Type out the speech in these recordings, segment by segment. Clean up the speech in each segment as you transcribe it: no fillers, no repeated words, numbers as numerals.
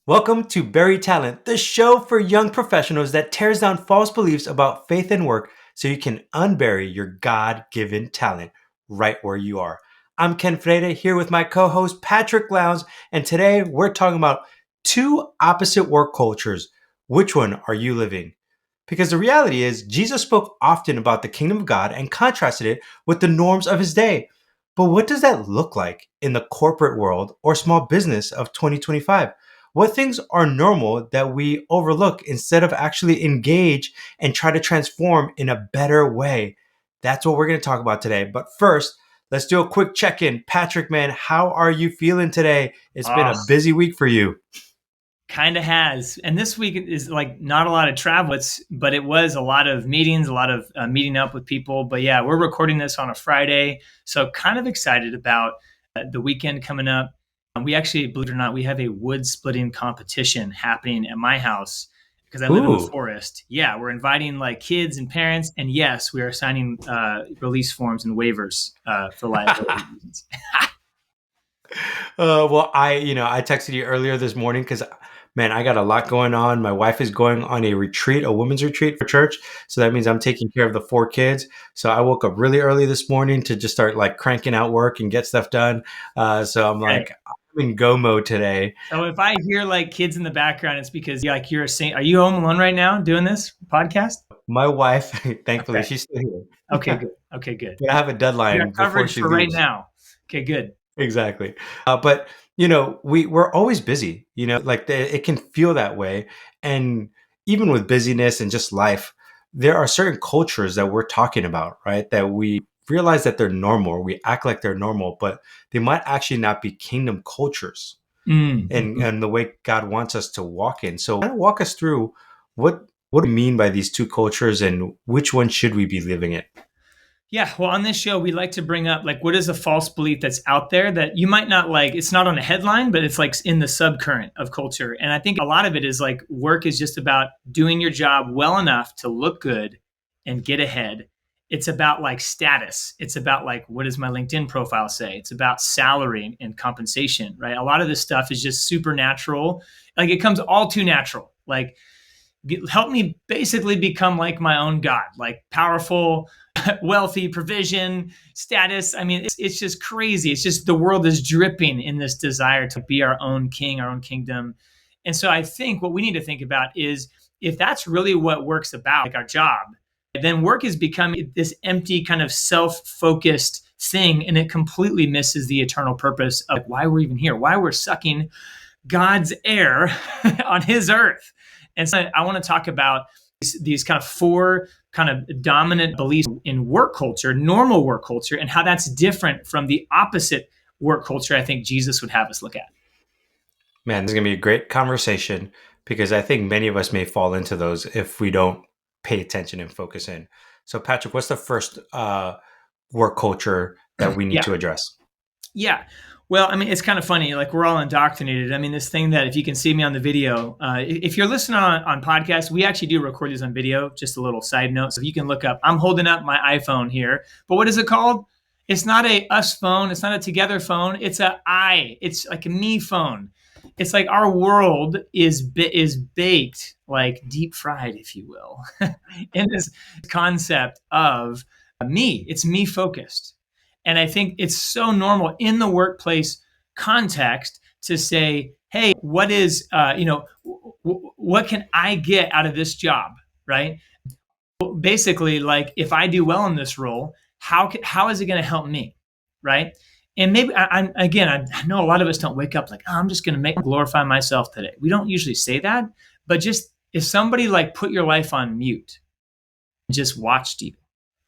Welcome to Bury Talent, the show for young professionals that tears down false beliefs about faith and work so you can unbury your God-given talent right where you are. I'm Ken Freire here with my co-host Patrick Lowndes, and today we're talking about two opposite work cultures. Which one are you living? Because the reality is, Jesus spoke often about the kingdom of God and contrasted it with the norms of his day. But what does that look like in the corporate world or small business of 2025? What things are normal that we overlook instead of actually engage and try to transform in a better way? That's what we're going to talk about today. But first, let's do a quick check-in. Patrick, man, how are you feeling today? It's been a busy week for you. Kind of has. And this week is like not a lot of travel, but it was a lot of meetings, a lot of meeting up with people. But yeah, we're recording this on a Friday. So kind of excited about the weekend coming up. We actually, believe it or not, we have a wood splitting competition happening at my house because I live in the forest. Yeah, we're inviting like kids and parents. And yes, we are signing release forms and waivers for liability reasons. I texted you earlier this morning because, man, I got a lot going on. My wife is going on a retreat, a women's retreat for church. So that means I'm taking care of the 4 kids. So I woke up really early this morning to just start like cranking out work and get stuff done. So I'm like, I'm in go mode today. So if I hear like kids in the background, it's because like you're saying, are you home alone right now doing this podcast? My wife, thankfully, she's still here. Okay, good. I have a deadline before she leaves. Right now. Okay, good. Exactly. But we're always busy, it can feel that way. And even with busyness and just life, there are certain cultures that we're talking about, right? That we realize that they're normal, we act like they're normal, but they might actually not be kingdom cultures and the way God wants us to walk in. So kind of walk us through what do you mean by these two cultures and which one should we be living in? Yeah, well, on this show, we like to bring up like what is a false belief that's out there that you might not like. It's not on a headline, but it's like in the subcurrent of culture. And I think a lot of it is like work is just about doing your job well enough to look good and get ahead. It's about like status. It's about like, what does my LinkedIn profile say? It's about salary and compensation, right? A lot of this stuff is just supernatural. Like it comes all too natural. Like help me basically become like my own God, like powerful, wealthy, provision, status. I mean, it's just crazy. It's just the world is dripping in this desire to be our own king, our own kingdom. And so I think what we need to think about is if that's really what work's about, like our job, then work is becoming this empty kind of self-focused thing. And it completely misses the eternal purpose of why we're even here, why we're sucking God's air on his earth. And so I want to talk about these kind of 4 kind of dominant beliefs in work culture, normal work culture, and how that's different from the opposite work culture I think Jesus would have us look at. Man, this is going to be a great conversation because I think many of us may fall into those if we don't pay attention and focus in. So Patrick, what's the first work culture that we need to address? Yeah. Well, I mean, it's kind of funny. Like we're all indoctrinated. I mean, this thing that if you can see me on the video, if you're listening on podcasts, we actually do record these on video. Just a little side note. So you can look up, I'm holding up my iPhone here, but what is it called? It's not a us phone. It's not a together phone. It's it's like a me phone. It's like our world is baked, like deep fried, if you will, in this concept of me. It's me focused. And I think it's so normal in the workplace context to say, hey, what is, what can I get out of this job, right? Basically, like if I do well in this role, how is it going to help me, right? And maybe, I know a lot of us don't wake up like, oh, I'm just going to glorify myself today. We don't usually say that, but just if somebody like put your life on mute, just watched you,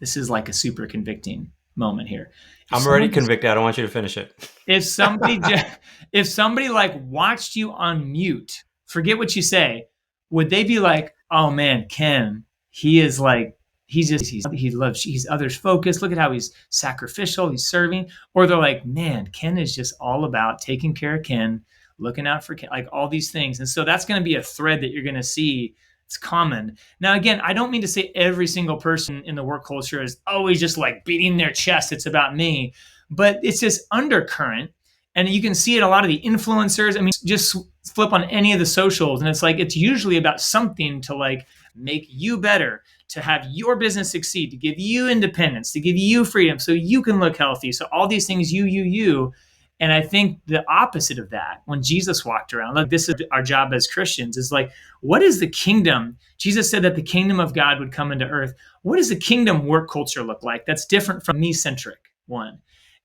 this is like a super convicting moment here. I'm already convicted. I don't want you to finish it. If somebody like watched you on mute, forget what you say, would they be like, oh man, Ken, he is like, he's others focused. Look at how he's sacrificial. He's serving. Or they're like, man, Ken is just all about taking care of Ken, looking out for Ken, like all these things. And so that's going to be a thread that you're going to see. It's common. Now, again, I don't mean to say every single person in the work culture is always just like beating their chest. It's about me, but it's this undercurrent. And you can see it a lot of the influencers. I mean, just flip on any of the socials, and it's like it's usually about something to like make you better, to have your business succeed, to give you independence, to give you freedom so you can look healthy. So all these things, you. And I think the opposite of that, when Jesus walked around, like this is our job as Christians, is like, what is the kingdom? Jesus said that the kingdom of God would come into earth. What does the kingdom work culture look like? That's different from me-centric one.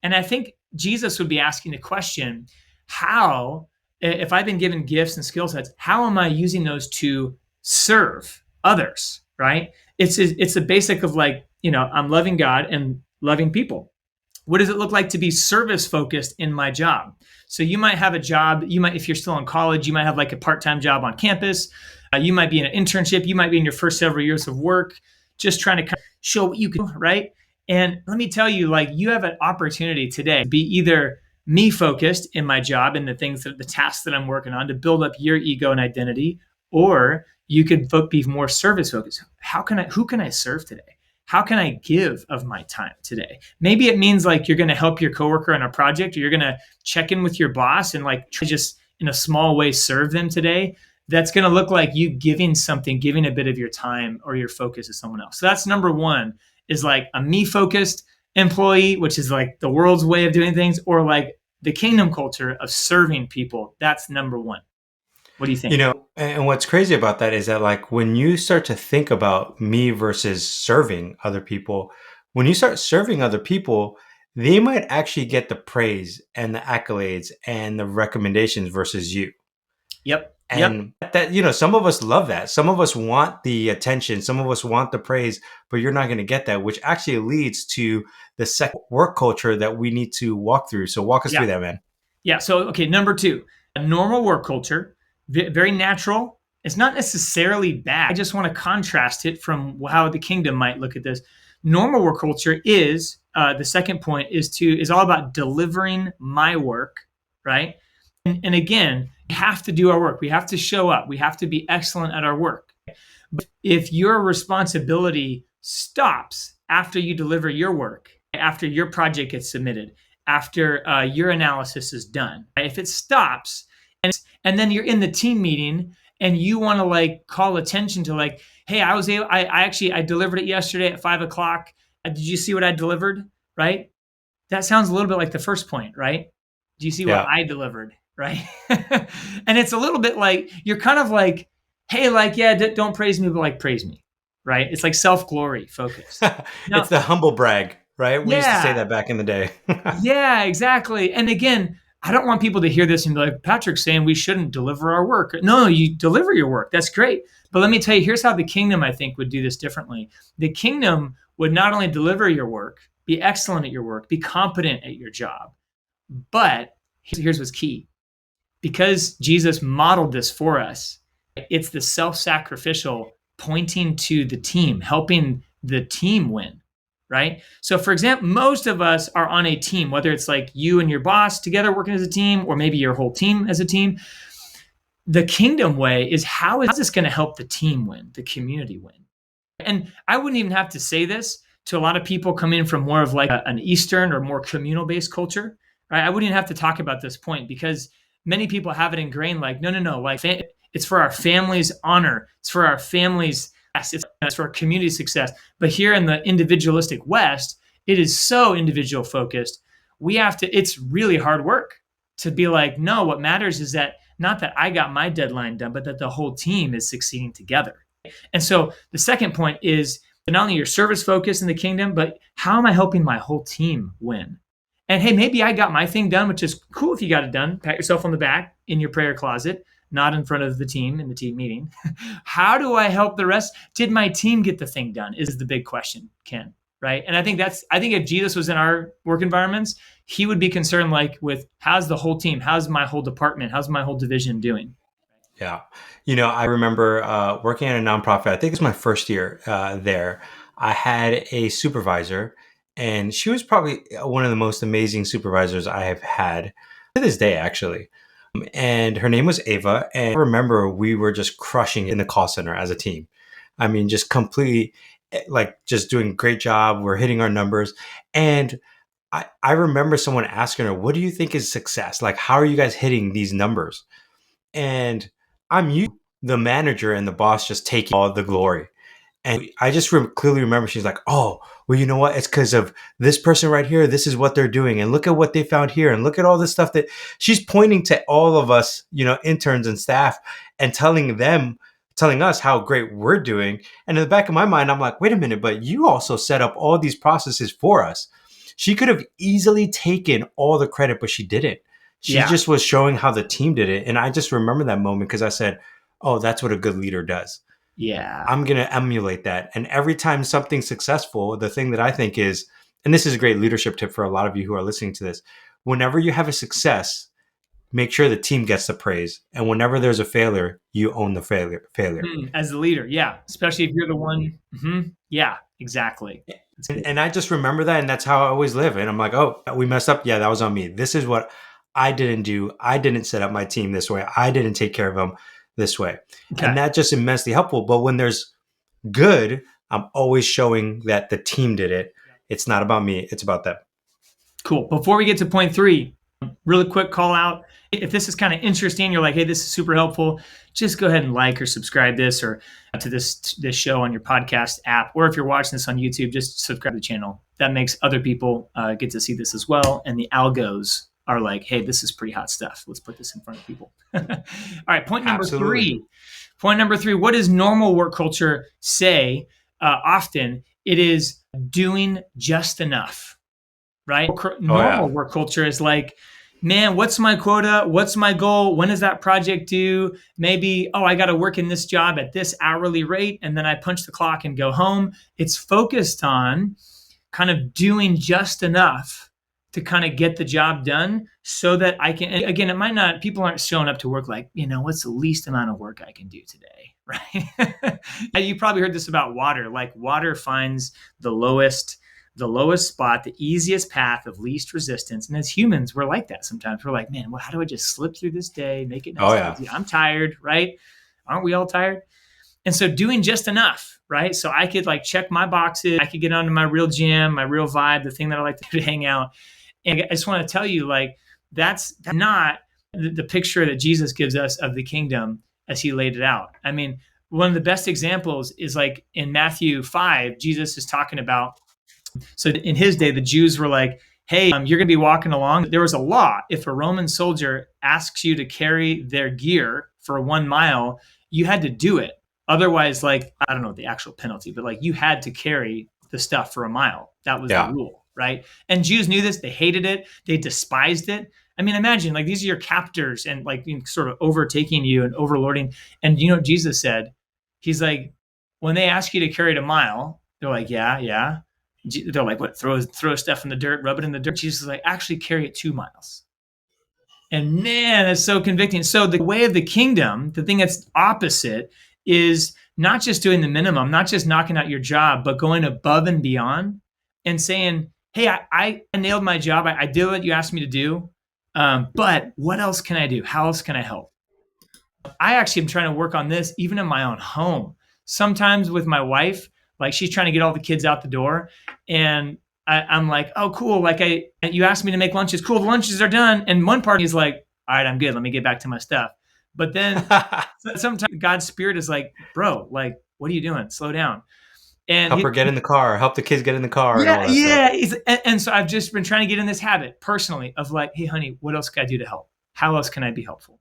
And I think Jesus would be asking the question, how, if I've been given gifts and skill sets, how am I using those to serve others, right? It's a basic of like, I'm loving God and loving people. What does it look like to be service focused in my job? So you might have a job, if you're still in college, you might have like a part-time job on campus. You might be in an internship. You might be in your first several years of work, just trying to kind of show what you can do, right? And let me tell you, like, you have an opportunity today to be either me focused in my job and the tasks that I'm working on to build up your ego and identity, or you could be more service focused. Who can I serve today? How can I give of my time today? Maybe it means like you're going to help your coworker on a project, or you're going to check in with your boss and like just in a small way serve them today. That's going to look like you giving a bit of your time or your focus to someone else. So that's number one, is like a me-focused employee, which is like the world's way of doing things, or like the kingdom culture of serving people. That's number one. What do you think? And what's crazy about that is that like when you start to think about me versus serving other people, when you start serving other people, they might actually get the praise and the accolades and the recommendations versus you. Yep. And that, some of us love that. Some of us want the attention. Some of us want the praise, but you're not going to get that, which actually leads to the second work culture that we need to walk through. So walk us through that, man. Yeah. So, okay. Number two, a normal work culture, very natural. It's not necessarily bad. I just want to contrast it from how the kingdom might look at this. Normal work culture is, the second point is all about delivering my work, right? And again, we have to do our work. We have to show up. We have to be excellent at our work. But if your responsibility stops after you deliver your work, after your project gets submitted, after your analysis is done, right? If it stops and then you're in the team meeting and you want to like call attention to like, hey, I delivered it yesterday at 5:00. Did you see what I delivered? Right? That sounds a little bit like the first point, right? Do you see what I delivered? Right. And it's a little bit like, you're kind of like, hey, like, yeah, don't praise me, but like praise me. Right. It's like self-glory focused. It's the humble brag, right? We used to say Yeah. that back in the day. Yeah, exactly. And again, I don't want people to hear this and be like, Patrick's saying we shouldn't deliver our work. No, you deliver your work. That's great. But let me tell you, here's how the kingdom, I think, would do this differently. The kingdom would not only deliver your work, be excellent at your work, be competent at your job, but here's what's key. Because Jesus modeled this for us, it's the self-sacrificial pointing to the team, helping the team win, right? So for example, most of us are on a team, whether it's like you and your boss together working as a team, or maybe your whole team as a team. The kingdom way is, how is this going to help the team win, the community win? And I wouldn't even have to say this to a lot of people coming in from more of like an Eastern or more communal-based culture, right? I wouldn't even have to talk about this point, because many people have it ingrained like, no, like it's for our family's honor. It's for our family's, it's for our community success. But here in the individualistic West, it is so individual focused. It's really hard work to be like, no, what matters is that not that I got my deadline done, but that the whole team is succeeding together. And so the second point is not only your service focus in the kingdom, but how am I helping my whole team win? And hey, maybe I got my thing done, which is cool if you got it done. Pat yourself on the back in your prayer closet, not in front of the team in the team meeting. How do I help the rest? Did my team get the thing done? Is the big question, Ken, right? And I think if Jesus was in our work environments, he would be concerned like with, how's the whole team? How's my whole department? How's my whole division doing? Yeah. I remember working at a nonprofit. I think it was my first year there. I had a supervisor, and she was probably one of the most amazing supervisors I have had to this day, actually. And her name was Ava. And I remember we were just crushing in the call center as a team. I mean, just completely, like, just doing a great job. We're hitting our numbers. And I remember someone asking her, what do you think is success? Like, how are you guys hitting these numbers? And I'm used to the manager and the boss just taking all the glory. And I just clearly remember she's like, oh, well, you know what? It's because of this person right here. This is what they're doing. And look at what they found here. And look at all this stuff that she's pointing to all of us, interns and staff, and telling us how great we're doing. And in the back of my mind, I'm like, wait a minute, but you also set up all these processes for us. She could have easily taken all the credit, but she didn't. She just was showing how the team did it. And I just remember that moment because I said, oh, that's what a good leader does. Yeah. I'm going to emulate that. And every time something's successful, the thing that I think is, and this is a great leadership tip for a lot of you who are listening to this, whenever you have a success, make sure the team gets the praise. And whenever there's a failure, you own the failure. As the leader. Yeah. Especially if you're the one. Mm-hmm. Yeah, exactly. And I just remember that. And that's how I always live. And I'm like, oh, we messed up. Yeah, that was on me. This is what I didn't do. I didn't set up my team this way. I didn't take care of them this way. Okay. And that's just immensely helpful. But when there's good, I'm always showing that the team did it. It's not about me. It's about them. Cool. Before we get to point 3, really quick call out. If this is kind of interesting, you're like, hey, this is super helpful, just go ahead and like or subscribe this or to this show on your podcast app. Or if you're watching this on YouTube, just subscribe to the channel. That makes other people get to see this as well. And the algos are like, hey, this is pretty hot stuff. Let's put this in front of people. All right. Point number 3. Point number 3. What does normal work culture say? Often it is doing just enough, right? Normal work culture is like, man, what's my quota? What's my goal? When is that project due? Maybe, I got to work in this job at this hourly rate. And then I punch the clock and go home. It's focused on kind of doing just enough to kind of get the job done so that I can, again, it might not, people aren't showing up to work like, what's the least amount of work I can do today, right? You probably heard this about water. Like water finds the lowest spot, the easiest path of least resistance. And as humans, we're like that sometimes. We're like, man, how do I just slip through this day, make it nice? Easy? I'm tired, right? Aren't we all tired? And so doing just enough, right? So I could like check my boxes. I could get onto my real jam, my real vibe, the thing that I like to do to hang out. And I just want to tell you, like, that's not the picture that Jesus gives us of the kingdom as he laid it out. I mean, one of the best examples is like in Matthew 5, Jesus is talking about, so in his day, the Jews were like, hey, you're going to be walking along. There was a law. If a Roman soldier asks you to carry their gear for 1 mile, you had to do it. Otherwise, like, I don't know the actual penalty, but like you had to carry the stuff for 1 mile. That was the rule. Right. And Jews knew this. They hated it. They despised it. I mean, imagine like these are your captors and like sort of overtaking you and overlording. And you know what Jesus said? He's like, when they ask you to carry it 1 mile, they're like, yeah. They're like, what? Throw stuff in the dirt, rub it in the dirt. Jesus is like, actually carry it 2 miles. And man, it's so convicting. So the way of the kingdom, the thing that's opposite is not just doing the minimum, not just knocking out your job, but going above and beyond and saying, hey, I nailed my job. I did what you asked me to do. But what else can I do? How else can I help? I actually am trying to work on this even in my own home. Sometimes with my wife, like she's trying to get all the kids out the door. And I'm like, oh, cool. Like you asked me to make lunches. Cool. The lunches are done. And one part is like, all right, I'm good. Let me get back to my stuff. But then sometimes God's spirit is like, bro, like, what are you doing? Slow down. And help her get in the car, help the kids get in the car. And so I've just been trying to get in this habit personally of like, hey, honey, what else can I do to help? How else can I be helpful?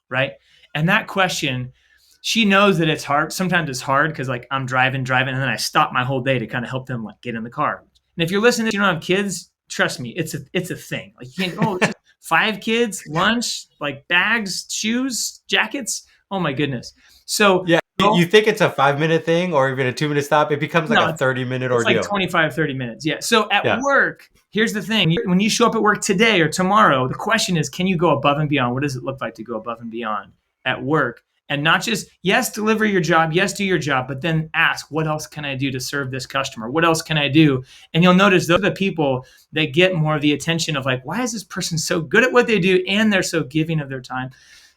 Right. And that question, she knows that it's hard. Sometimes it's hard because like I'm driving, and then I stop my whole day to kind of help them like get in the car. And if you're listening, you don't have kids, trust me, it's a thing. Like you can't, 5 kids, lunch, like bags, shoes, jackets. Oh my goodness. So yeah. You think it's a 5-minute thing or even a 2-minute stop? It becomes like a 30-minute ordeal. It's like 25, 30 minutes. Yeah. So at work, here's the thing. When you show up at work today or tomorrow, the question is, can you go above and beyond? What does it look like to go above and beyond at work? And not just, yes, deliver your job. Yes, do your job. But then ask, what else can I do to serve this customer? What else can I do? And you'll notice those are the people that get more of the attention of like, why is this person so good at what they do? And they're so giving of their time.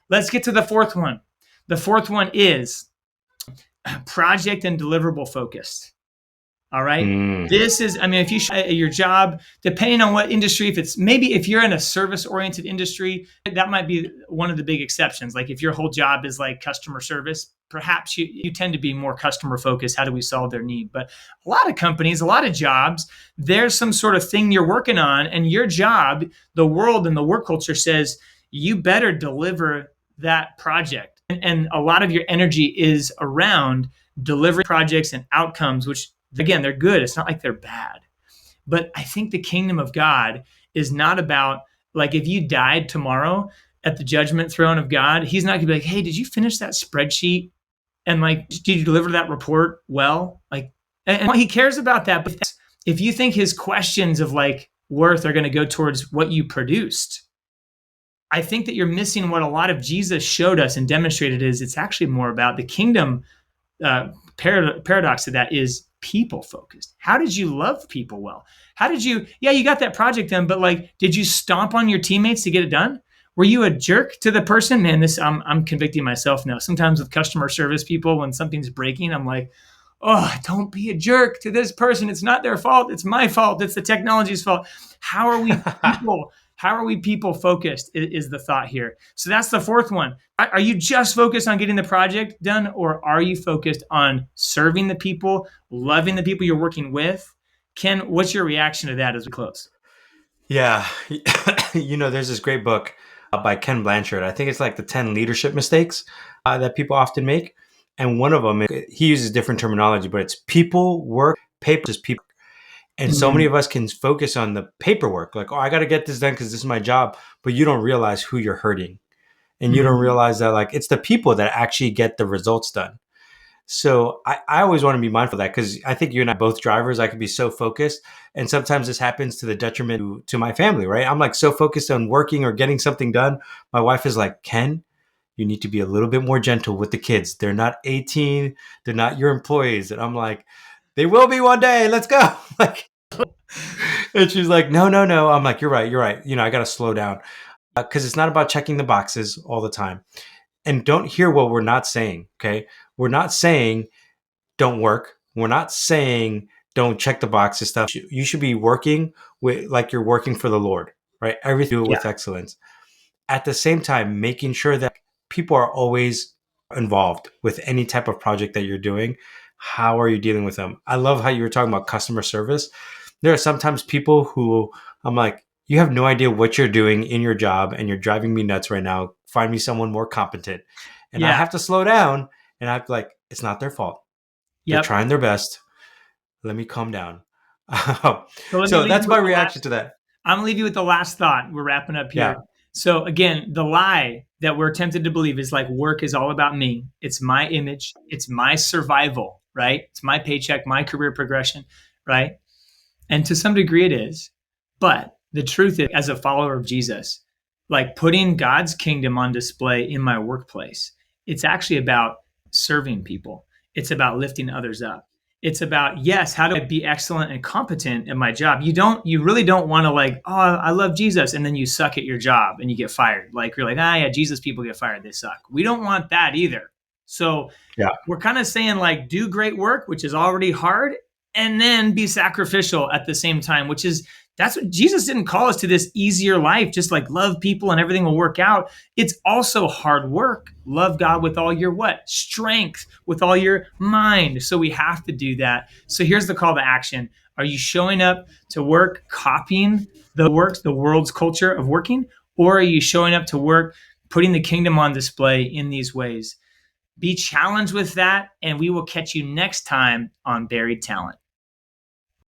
Let's get to the 4th one. The 4th one is project and deliverable focused. All right. Mm. This is, I mean, if you your job, depending on what industry, if you're in a service oriented industry, that might be one of the big exceptions. Like if your whole job is like customer service, perhaps you tend to be more customer focused. How do we solve their need? But a lot of companies, a lot of jobs, there's some sort of thing you're working on, and your job, the world and the work culture says you better deliver that project. And a lot of your energy is around delivering projects and outcomes, which again, they're good. It's not like they're bad. But I think the kingdom of God is not about, like, if you died tomorrow at the judgment throne of God, he's not gonna be like, hey, did you finish that spreadsheet? And like, did you deliver that report well? Like, and he cares about that. But if you think his questions of like worth are going to go towards what you produced, I think that you're missing what a lot of Jesus showed us and demonstrated is it's actually more about the kingdom. Paradox to that is people focused. How did you love people well? How did you, yeah, you got that project done, but like, did you stomp on your teammates to get it done? Were you a jerk to the person? Man, I'm convicting myself now. Sometimes with customer service people, when something's breaking, I'm like, oh, don't be a jerk to this person. It's not their fault. It's my fault. It's the technology's fault. How are we people? How are we people focused is the thought here. So that's the fourth one. Are you just focused on getting the project done, or are you focused on serving the people, loving the people you're working with? Ken, what's your reaction to that as we close? Yeah. There's this great book by Ken Blanchard. I think it's like the 10 leadership mistakes that people often make. And one of them, he uses different terminology, but it's people, work, paper, is people. And so many of us can focus on the paperwork, like, oh, I got to get this done because this is my job. But you don't realize who you're hurting. And you don't realize that, like, it's the people that actually get the results done. So I always want to be mindful of that, because I think you and I both drivers. I could be so focused. And sometimes this happens to the detriment to my family, right? I'm like so focused on working or getting something done. My wife is like, Ken, you need to be a little bit more gentle with the kids. They're not 18. They're not your employees. And I'm like, they will be one day. Let's go. Like, and she's like, no, no, no. I'm like, you're right. You're right. I got to slow down, because it's not about checking the boxes all the time. And don't hear what we're not saying. Okay. We're not saying don't work. We're not saying don't check the boxes stuff. You should be working with, like, you're working for the Lord, right? Everything do it with excellence. At the same time, making sure that people are always involved with any type of project that you're doing. How are you dealing with them? I love how you were talking about customer service. There are sometimes people who I'm like, you have no idea what you're doing in your job and you're driving me nuts right now. Find me someone more competent. And I have to slow down, and I'm like, it's not their fault. They're trying their best. Let me calm down. So that's my reaction to that. I'm going to leave you with the last thought. We're wrapping up here. Yeah. So again, the lie that we're tempted to believe is like work is all about me. It's my image. It's my survival, right? It's my paycheck, my career progression, right? And to some degree it is. But the truth is, as a follower of Jesus, like putting God's kingdom on display in my workplace, it's actually about serving people. It's about lifting others up. It's about, yes, how do I be excellent and competent at my job? You really don't want to like, oh, I love Jesus, and then you suck at your job and you get fired. Like you're like, yeah, Jesus people get fired, they suck. We don't want that either. So we're kind of saying like, do great work, which is already hard, and then be sacrificial at the same time, which is, that's what Jesus didn't call us to, this easier life, just like love people and everything will work out. It's also hard work. Love God with all your what? Strength, with all your mind. So we have to do that. So here's the call to action. Are you showing up to work copying the world's culture of working? Or are you showing up to work putting the kingdom on display in these ways? Be challenged with that, and we will catch you next time on Buried Talent.